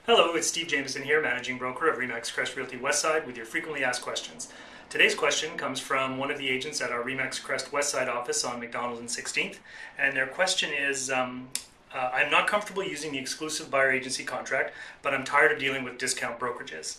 Hello, it's Steve Jamieson here, Managing Broker of RE/MAX Crest Realty Westside with your frequently asked questions. Today's question comes from one of the agents at our RE/MAX Crest Westside office on McDonald and 16th, and their question is, I'm not comfortable using the exclusive buyer agency contract, but I'm tired of dealing with discount brokerages.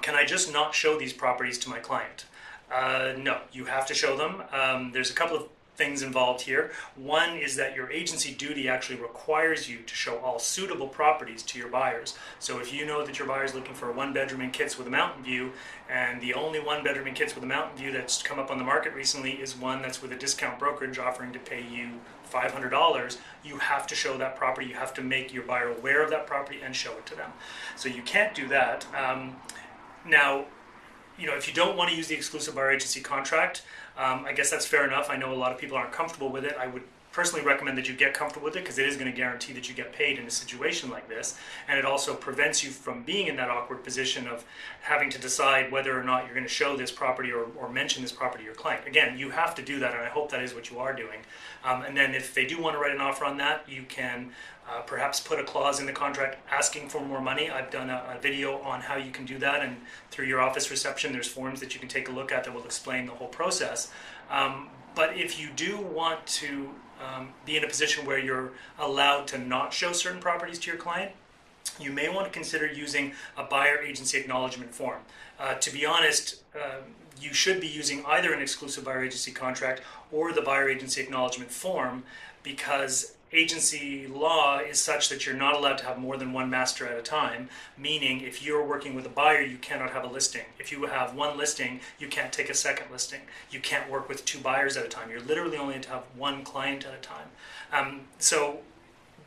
Can I just not show these properties to my client? No, you have to show them. There's a couple of things involved here. One is that your agency duty actually requires you to show all suitable properties to your buyers. So if you know that your buyer is looking for a one-bedroom in kits with a mountain view, and the only one-bedroom in kits with a mountain view that's come up on the market recently is one that's with a discount brokerage offering to pay you $500, you have to show that property. You have to make your buyer aware of that property and show it to them. So you can't do that. Now, if you don't want to use the exclusive buyer agency contract, I guess that's fair enough. I know a lot of people aren't comfortable with it. I would personally recommend that you get comfortable with it because it is going to guarantee that you get paid in a situation like this, and it also prevents you from being in that awkward position of having to decide whether or not you're going to show this property or mention this property to your client. Again, you have to do that, and I hope that is what you are doing. And then if they do want to write an offer on that, you can perhaps put a clause in the contract asking for more money. I've done a video on how you can do that, and through your office reception there's forms that you can take a look at that will explain the whole process. But if you do want to be in a position where you're allowed to not show certain properties to your client, you may want to consider using a buyer agency acknowledgement form. To be honest, you should be using either an exclusive buyer agency contract or the buyer agency acknowledgement form, because agency law is such that you're not allowed to have more than one master at a time, meaning if you're working with a buyer, you cannot have a listing. If you have one listing, you can't take a second listing. You can't work with two buyers at a time. You're literally only to have one client at a time. So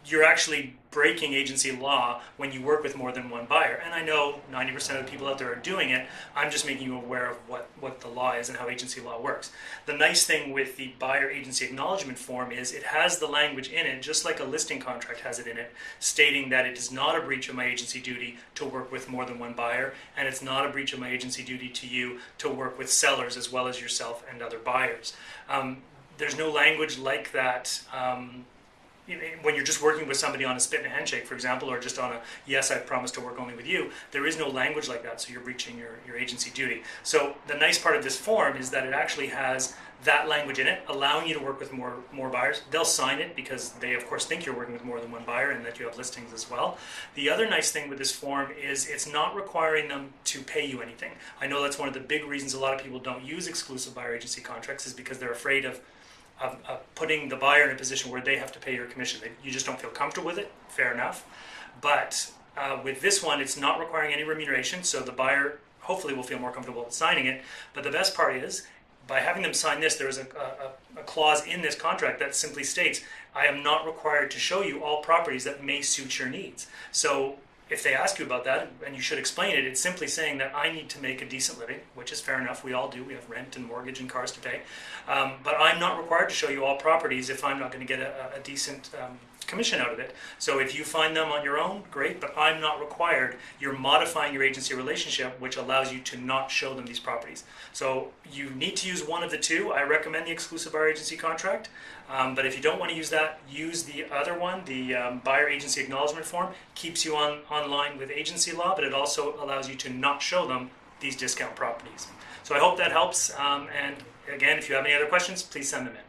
you're actually breaking agency law when you work with more than one buyer. And I know 90% of the people out there are doing it. I'm just making you aware of what the law is and how agency law works. The nice thing with the buyer agency acknowledgement form is it has the language in it, just like a listing contract has it in it, stating that it is not a breach of my agency duty to work with more than one buyer, and it's not a breach of my agency duty to you to work with sellers as well as yourself and other buyers. There's no language like that when you're just working with somebody on a spit and a handshake, for example, or just on a yes, I promise to work only with you. There is no language like that, so you're breaching your agency duty. So the nice part of this form is that it actually has that language in it, allowing you to work with more buyers. They'll sign it because they, of course, think you're working with more than one buyer and that you have listings as well. The other nice thing with this form is it's not requiring them to pay you anything. I know that's one of the big reasons a lot of people don't use exclusive buyer agency contracts, is because they're afraid of putting the buyer in a position where they have to pay your commission. You just don't feel comfortable with it, fair enough. But with this one, it's not requiring any remuneration, so the buyer hopefully will feel more comfortable signing it. But the best part is, by having them sign this, there is a clause in this contract that simply states, I am not required to show you all properties that may suit your needs. So if they ask you about that, and you should explain it, it's simply saying that I need to make a decent living, which is fair enough, we all do, we have rent and mortgage and cars to pay, but I'm not required to show you all properties if I'm not going to get a decent commission out of it. So if you find them on your own, great, but I'm not required. You're modifying your agency relationship, which allows you to not show them these properties. So you need to use one of the two. I recommend the exclusive buyer agency contract, but if you don't want to use that, use the other one, the buyer agency acknowledgement form. Keeps you online with agency law, but it also allows you to not show them these discount properties. So I hope that helps, and again, if you have any other questions, please send them in.